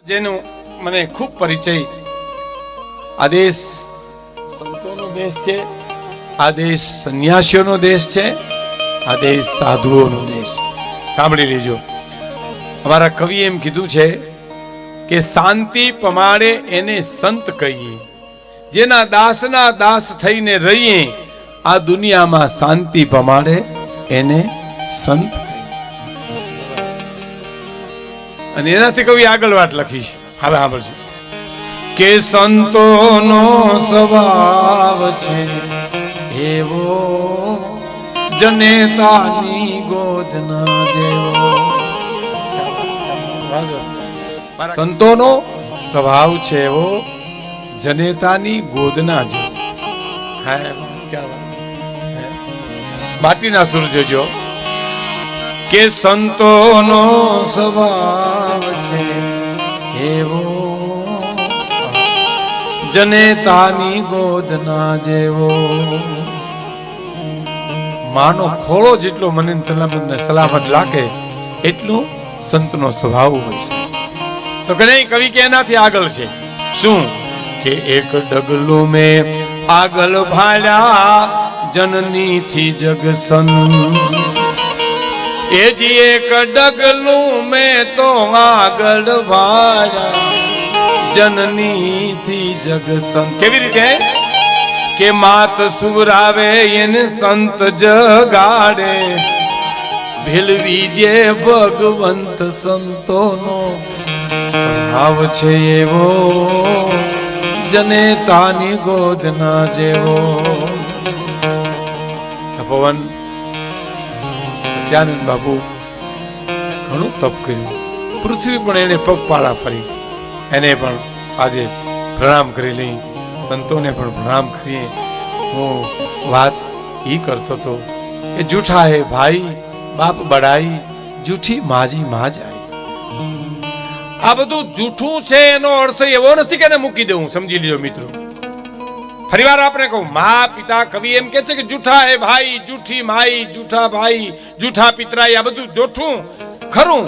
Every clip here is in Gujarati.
જેનું મને ખૂબ પરિચય, આ દેશ સંતોનો દેશ છે, આ દેશ સંન્યાસીઓનો દેશ છે, આ દેશ સાધુઓનો દેશ. સાંભળી લેજો. અમારા કવિ એમ કીધું છે કે શાંતિ પમાડે એને સંત કહીએ, જેના દાસના દાસ થઈને રહીએ, આ દુનિયામાં શાંતિ પમાડે એને સંત કહીએ. અને એનાથી કવિ આગળ વાત લખીશ. હવે સાંભળજો કે સંતોનો સ્વભાવ છે એવો, જનેતાની ગોદના જેવો. સંતોનો સ્વભાવ છે એવો, જનેતાની ગોદના જેવો. બાટીના સુર જોજો કે સંતોનો સ્વભાવ છે એવો, જનેતાની ગોદના જેવો. માનો ખોળો જેટલો મને સલામત લાગે એટલું સંતનો સ્વભાવ હોય છે. તો કે નહીં, કવિ કે એનાથી આગળ છે. શું કે એક ડગલું મેં આગળ ભાળ્યા, જનની થી જગ સન. એ જી એક ડગલું મેં તો આગળ ભાળ્યા, જનની થી જગ સન. કેવી રીતે કે માત સુરાવે એને સંત જગાડે, ભેલવી દે ભગવંત. સંતોનો સ્વભાવ છે એવો, જનેતાની ગોદના જેવો. તપોવન સત્યાનંદ બાપુ ઘણું તપ કર્યું. પૃથ્વી પણ એને પગપાળા ફરી, એને પણ આજે પ્રણામ કરી લઈ, સંતોને પણ પ્રણામ કરીએ. હું વાત ઈ કરતો હતો કે જૂઠા હે ભાઈ બાપ બડાઈ, જૂઠી માજી માં જાય. આ બધું જૂઠું છે એનો અર્થ એવો નથી કે મૂકી દેવું. સમજી લ્યો મિત્રો. ફરીવાર આપણે કહું, મા પિતા કવિ એમ કે છે કે જૂઠા હે ભાઈ, જૂઠી માઈ, જૂઠા ભાઈ, જૂઠા પિતરાઈ. આ બધું જૂઠું ખરું,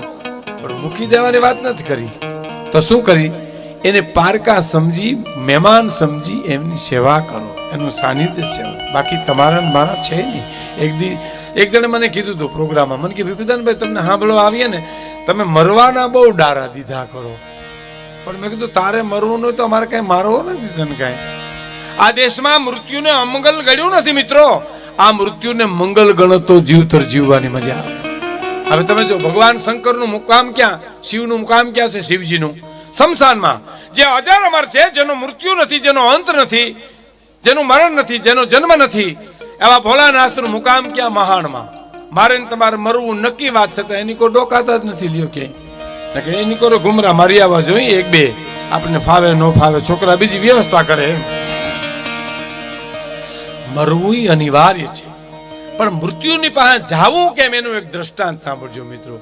પણ મૂકી દેવાની વાત નથી કરી. તો શું કરી? એને પારકા સમજી, મહેમાન સમજી એમની સેવા કરો, એનું સાનિધ્ય છે. બાકી તમારા મારા છે નહીં. એક જણે મને કીધું હતું પ્રોગ્રામમાં, મને કે ભીખુદાનભાઈ તમને સાંભળવા આવીએ ને, તમે મરવાના બહુ ડારા દીધા કરો. પણ મેં કીધું તારે મરવું નહીં તો અમારે કઈ મારવો નથી તને કાંઈ. આ દેશમાં મૃત્યુને અમંગલ ગણ્યું નથી મિત્રો. આ મૃત્યુને મંગલ ગણતો જીવતર જીવવાની મજા આવે. હવે તમે જો, ભગવાન શંકરનું મુકામ ક્યાં, શિવનું મુકામ ક્યાં છે? શિવજીનું શમશાનમાં. જે અજર અમર છે, જેનો મૃત્યુ નથી, જેનો અંત નથી, જેનું મરણ નથી, જેનો જન્મ નથી, એવા ભોળાનાથનું મુકામ ક્યાં? મહાણમાં. મારે તમારે મરવું નક્કી વાત છે, એની કોઈ ડોકાતા જ નથી લ્યો ક્યાંય. એની કોઈ ઘુમરા મારી આવવા જોઈએ, એક બે આપણને ફાવે ન ફાવે, છોકરા બીજી વ્યવસ્થા કરે. મરવું અનિવાર્ય છે, પણ મૃત્યુની પાસે જાવું કેમ એનું એક દ્રષ્ટાંત સાંભળજો મિત્રો.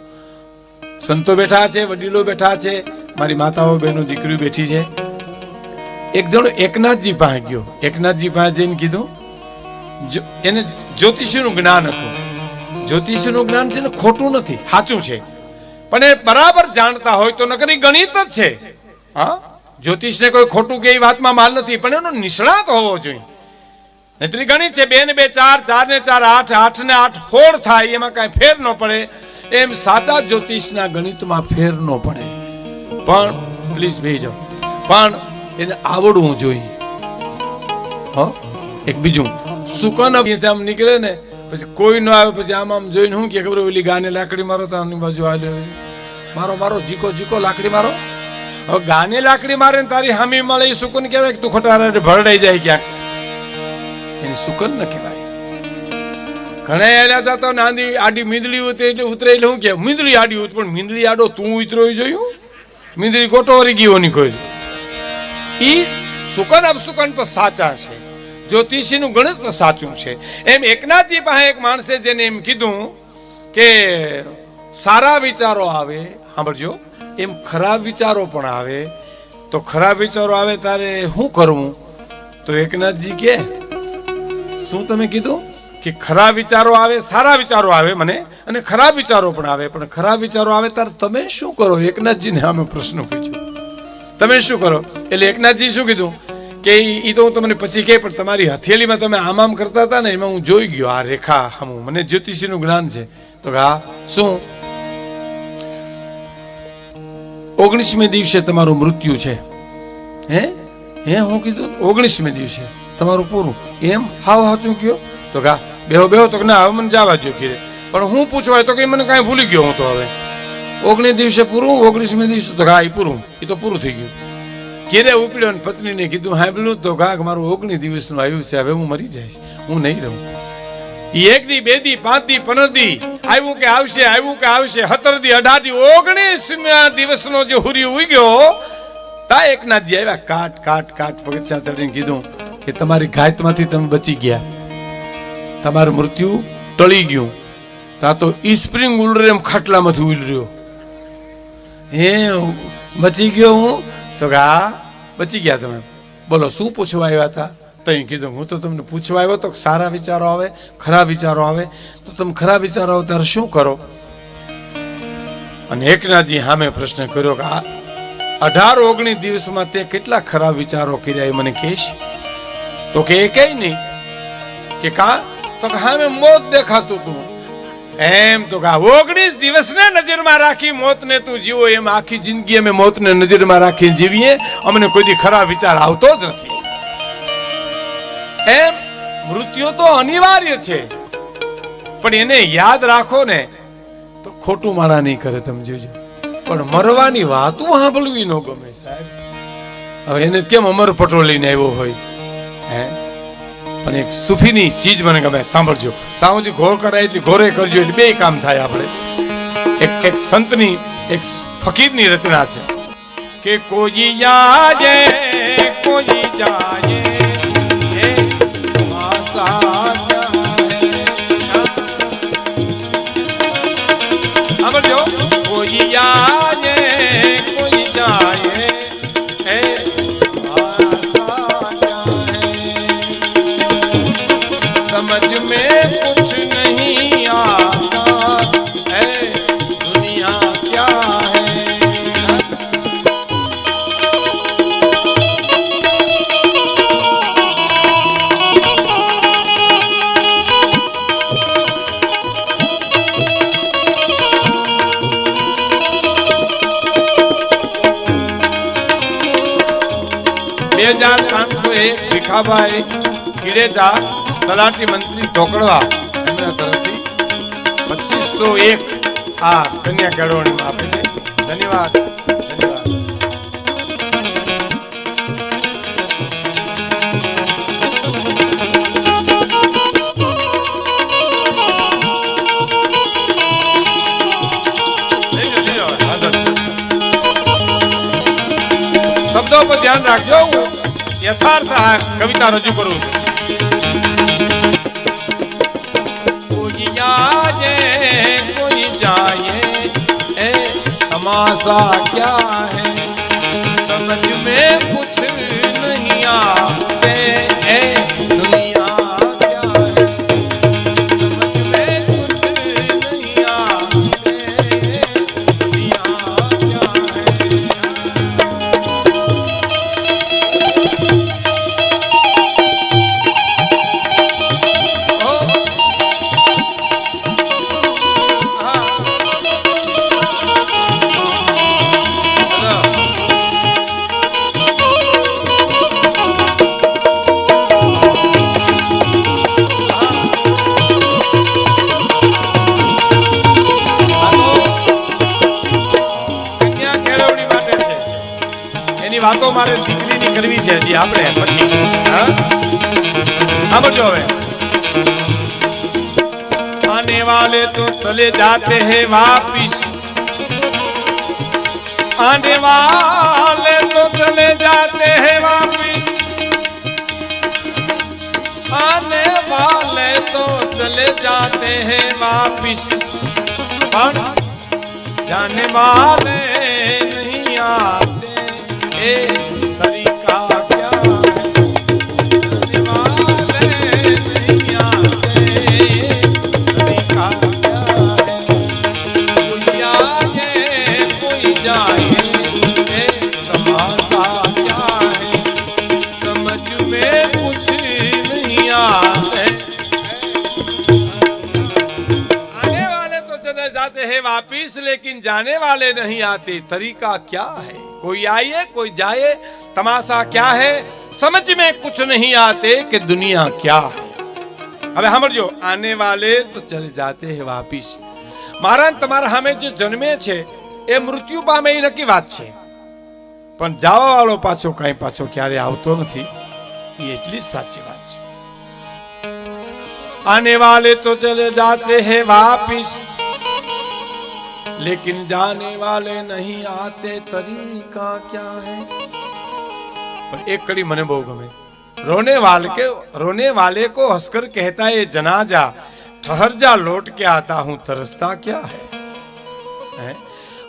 સંતો બેઠા છે, વડીલો બેઠા છે, મારી માતાઓ બહેનો દીકરીઓ બેઠી છે. એક જણો એકનાથજી પાસે ગયો. એકનાથજી પાસે જઈને કીધું, એને જ્યોતિષીનું જ્ઞાન હતું. જ્યોતિષીનું જ્ઞાન છે ને ખોટું નથી, સાચું છે, પણ એ બરાબર જાણતા હોય તો નકરી ગણિત જ છે. હા, જ્યોતિષને કોઈ ખોટું કે એ વાતમાં માલ નથી, પણ એનો નિષ્ણાત હોવો જોઈએ. નહીતરી ગણિત છે, 2 ને 2 4, 4 ને 4 8, 8 ને 8 16 થાય, એમાં કઈ ફેર ન પડે. એમ સાચા જ્યોતિષના ગણિતમાં ફેર ન પડે. પણ પ્લીઝ બેહી જાઓ, પણ એને આવડવું જોઈએ. એક બીજું સુકન આમ નીકળે ને, પછી કોઈ ન આવે, પછી આમ જોઈને શું કે ખબર, ઓલી ગાને લાકડી મારો તો આની બાજુ હાલે, મારો મારો જીકો જીકો લાકડી મારો. હવે ગાને લાકડી મારે ને તારી હામી મળે, એ સુકન કહેવાય કે તું ખોટા ભરડાઈ જાય ક્યાંક? એની સુકન ન કહેવાય. ઘણા એના જતા નાંદી આડી મીંદડી ઉતરે એટલે ઉતરે એટલે શું કે મીંદડી આડી ઉત, પણ મીંદડી આડો તું ઉતરો જોયું? મીંદડી ગોટો વરી ગયો ની કોઈ. ઈ સુકન અપસુકન પણ સાચા છે, જ્યોતિષીનું ગણિત પણ સાચું છે. એમ એકનાથજી પાસે એક માણસે જેને એમ કીધું કે સારા વિચારો આવે, સાંભળજો, એમ ખરાબ વિચારો પણ આવે. તો ખરાબ વિચારો આવે તારે શું કરવું? તો એકનાથજી કે શું તમે કીધું કે ખરાબ વિચારો આવે, સારા વિચારો આવે મને, અને ખરાબ વિચારો પણ આવે, પણ ખરાબ વિચારો આવે ત્યારે તમે શું કરો? એકનાથજીને આમે પ્રશ્ન પૂછ્યો. તમે શું કરો? એટલે એકનાથજી શું કીધું કે ઈ તો હું તમને પછી કહે, પણ તમારી હથેળીમાં તમે આમ કરતા હતા ને, એમાં હું જોઈ ગયો આ રેખા હમું, મને જ્યોતિષીનું જ્ઞાન છે. તો હા શું? 19મે દિવસે તમારું મૃત્યુ છે. હે હું કીધું 19મે દિવસે તમારું પૂરું, એમ હાવ સાચું કયો? તો હા બેહો તો ના હવે મને જવા દો ઘીરે, પણ હું પૂછવાય તો કે મને કાંઈ ભૂલી ગયો હું તો. હવે 19 દિવસે પૂરું, 19મે દિવસે તો હા એ પૂરું, એ તો પૂરું થઈ ગયું. ઘેરે ઉપડ્યો ને પત્નીને કીધું સાંભળ્યું તો ઘાક મારું 19 દિવસનું આવ્યું છે, હવે હું મરી જઈશ, હું નહીં રહું. 1 દી 2 દી 5 દી 15 દી આવ્યું કે આવશે, 17 દી 18 દી 19 દિવસનો જે હુરી ઉગ્યો તા એકનાથજી આવ્યા, કાટ પગથિયા ચડીને કીધું કે તમારી ઘાતમાંથી તમે બચી ગયા, તમારું મૃત્યુ ટળી ગયું. તા તો સ્પ્રિંગ ઉલરે એમ ખાટલામાંથી ઉલર્યો. બચી ગયો હું? તો હા બચી ગયા તમે. બોલો શું પૂછવા આવ્યા હતા? તો અહીં કીધું હું તો તમને પૂછવા આવ્યો તો સારા વિચારો આવે, ખરાબ વિચારો આવે, તો તમે ખરાબ વિચારો આવે ત્યારે શું કરો? અને એકનાથજી સામે પ્રશ્ન કર્યો કે 18-19 દિવસમાં તે કેટલા ખરાબ વિચારો કર્યા એ મને કહેશ? તો કે એ કઈ નહીં કે કા? તો કે સામે મોત દેખાતું તું એમ. તો કે 19 દિવસને નજરમાં રાખી મોતને તું જીવો, એમ આખી જિંદગી અમે મોતને નજરમાં રાખી જીવીએ, અમને કોઈ દી ખરાબ વિચાર આવતો જ નથી. એમ મૃત્યુ તો અનિવાર્ય છે, પણ એને યાદ રાખો ને તો ખોટું મારા નહીં કરે. તમે જોજો, પણ મરવાની વાતું સાંભળવી ન ગમે સાહેબ. હવે એને કેમ અમર પટોળ લઈને આવ્યો હોય? પણ એક સુફીની ચીજ મને ગમે, સાંભળજો. ત્યાં સુધી ઘોર કરાય એટલી ઘોરે કરજો, એટલે બે કામ થાય આપણે. એક સંતની, એક ફકીરની રચના છે કે કોઈ જાજે કોઈ જાજે સાંભળજો, કોઈ જાજે કોઈ જાયે समझ में कुछ नहीं आता है दुनिया क्या है. ભીખાભાઈ કિડેજા તલાટી મંત્રી ઢોકળવા એમના તરફથી 2501 આ કન્યા કેળવણી આપે છે. ધન્યવાદ. શબ્દો પર ધ્યાન રાખજો, હું યથાર્થ આ કવિતા રજૂ કરું છું. કોઈ જાયે કોઈ જાયે એ तमाशा क्या है समझ में कुछ नहीं आते ए दुनिया क्या है समझ में कुछ नहीं आते दुनिया क्या વાતો મારે દીકરીની કરવી છે હજી આપણે પછી. સાંભળજો હવે. આને વાલે તો ચલે જાતે હૈ વાપિસ, आने वाले तो चले जाते हैं वापिस, आने वाले तो चले जाते हैं वापिस, पर जाने वाले नहीं आते ए तरीका क्या है, जाने वाले नहीं आते तरीका क्या है, कोई आए कोई जाए ए तमाशा लेकिन जाने वाले नहीं आते, तरीका क्या है? कोई आए कोई जाए, तमाशा क्या है? समझ में कुछ नहीं आते कि दुनिया क्या है। હવે સાંભળજો, આને વાલે તો ચલે જાતે હે વાપિસ. મારા તમારા સામે જે જન્મે છે એ મૃત્યુ પામે એ નક્કી વાત છે, પણ જવા વાળો પાછો ક્યારે આવતો નથી, એ એટલી જ સાચી વાત છે. આને વાલે તો ચલે જાતે હે વાપિસ, लेकिन जाने वाले नहीं आते, तरीका क्या है? पर एक कड़ी मने बहु गमे, रोने वाले को हंसकर कहता है जनाजा, ठहर जा लौट के आता हूं, तरसता क्या है?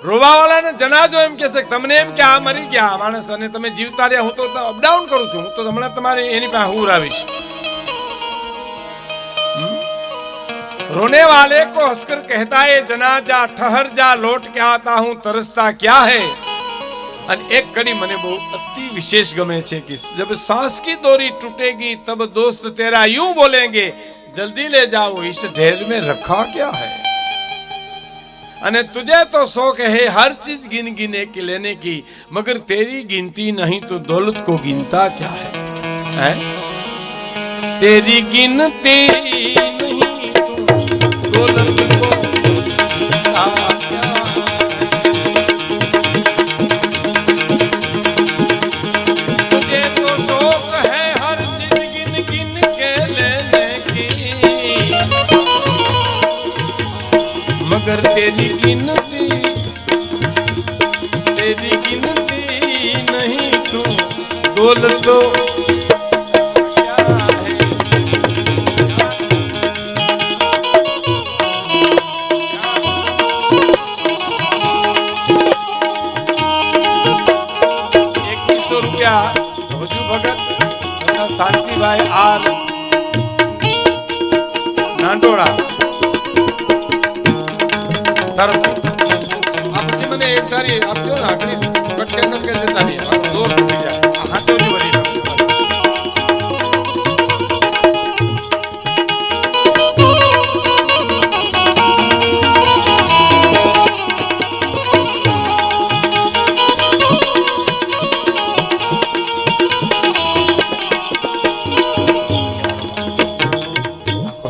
रोवा वाला ने जनाजो एम कहे तमने एम के आ मरी गया माणस अने तमे जीवता रह्या, हूं तो अपडाउन करू छुं, तो हमणा तमारे एनी पासे हुर आवीश. रोने वाले को हंसकर कहता है जनाजा, ठहर जा लौट के आता हूं, तरसता क्या है? और एक कड़ी मने बहुत अति विशेष गमे छे कि जब सांस की डोरी टूटेगी तब दोस्त तेरा यूं बोलेंगे, जल्दी ले जाओ इस ढेर में रखा क्या है? अने तुझे तो शौक है हर चीज गिन गिने के लेने की, मगर तेरी गिनती नहीं तो दौलत को गिनता क्या है? तेरी गिनती नहीं दौलत को गिनता क्या है? तुझे तो शौक है हर चीज गिन गिन के लेने की, मगर तेरी गिनती नहीं तू दौलत तो શાંતિભાઈ આર નાંદોડા તરફથી આ પછી મને એક ધારી આપજો ને, આખરી કટકે નટકે જતા નહીં, જોર તૂટી જાય, હાથોની વળી.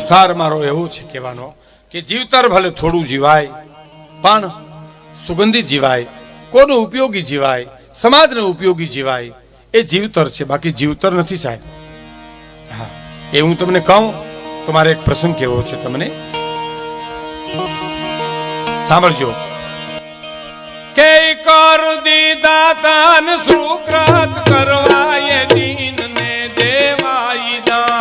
સાર મારો એવું છે કહેવાનો કે જીવતર ભલે થોડું જીવાય પણ સુગંધિત જીવાય, કોનું ઉપયોગી જીવાય, સમાજને ઉપયોગી જીવાય, એ જીવતર છે, બાકી જીવતર નથી સાહેબ. હા, એ હું તમને કહું તો મારે એક પ્રસંગ કહેવો છે તમને, સાંભળજો. કે કર દીધા તાન સુકૃત કરવાય દીનને દેવાય દાન,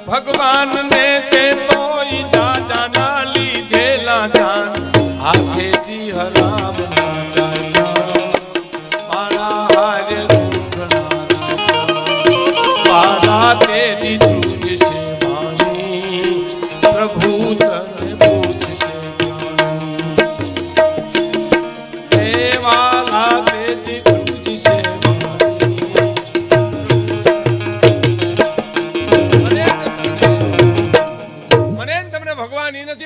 ભગવાન ને તે તોય જા જાના લીધેલા જાન, હાથેથી હરામ ના ચાલ્યા, મારા હારે મારા તેરી તુજ છે વાણી, પ્રભુ તને પૂછશે દેવાલા તેરી તુજ છે.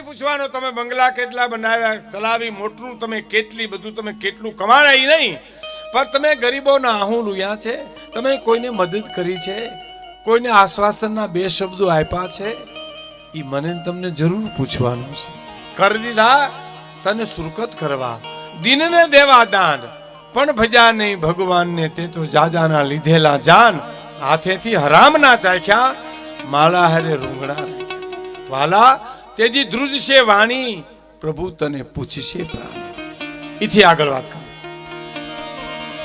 પૂછવાનો તમે બંગલા કેટલા બનાવ્યા, ચલાવી મોટરું, તમે કેટલી બધું તમે કેટલું કમાણા એ નહીં, પણ તમે ગરીબોના આહું રૂયા છે, તમે કોઈને મદદ કરી છે, કોઈને આશ્વાસનના બે શબ્દો આપ્યા છે, એ મને તમને જરૂર પૂછવાનું છે. કરી દીધા તને સુરકત કરવા, દિનને દેવા દાન, પણ ભજા નહીં ભગવાનને તે તો જાજાના લીધેલા જાન, હાથેથી હરામ ના ચાખ્યા, માળા હરે રૂંગણા વાલા તેજી ધ્રુજ છે વાણી, પ્રભુ તને પૂછશે પ્રાણી. इथी આગળ વાત કર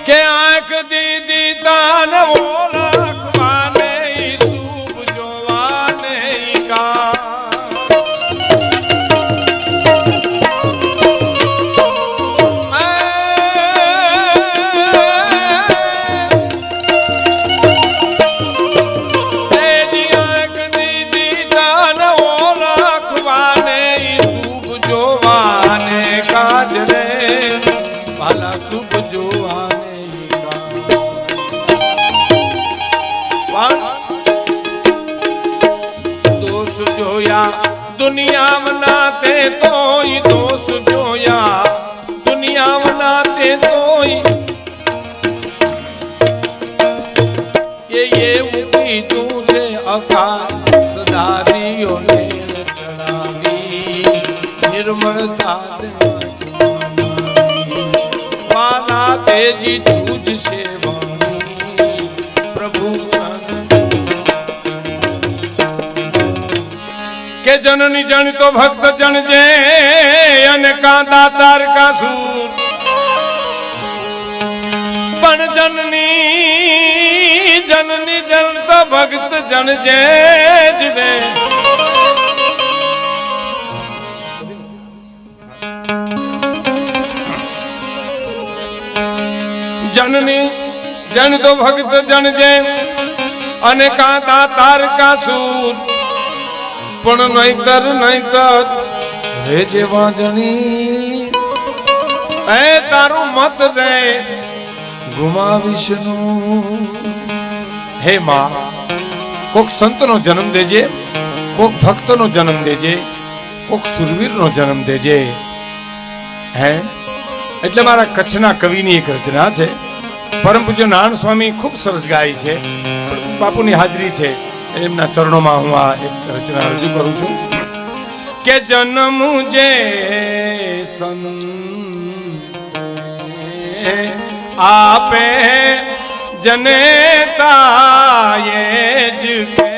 કે આંખ દીદી તાન ઓળખવાને શુભ જોવાને કા તેજી આંખ દીદી નિર્મળતા વાલા તેજી જૂજ સેવાની પ્રભુ કે જનની જન તો ભક્ત જન જે અને કાંતા તારકા સૂર પણ જનની જન તો ભક્ત જન જે જીવે જનની જન તો ભક્ત જન જે અને કાંતા તારકા સૂર પણ નહીતર રે જે વાંજણી એ તારું મત રે ગુમાવીશ નું હે માં કોક સંતનો જન્મ દેજે કોક ભક્તનો જન્મ દેજે કોક સુરવીરનો જન્મ દેજે હે એટલે મારા કચ્છના કવિની એક રચના છે પરમ પૂજ્ય નારાયણ સ્વામી ખૂબ સરસ ગાય છે બાપુની હાજરી છે એમના ચરણોમાં હું આ એક રચના રજૂ કરું છું કે જન્મ જે સન આપે જનેતા એ જ કે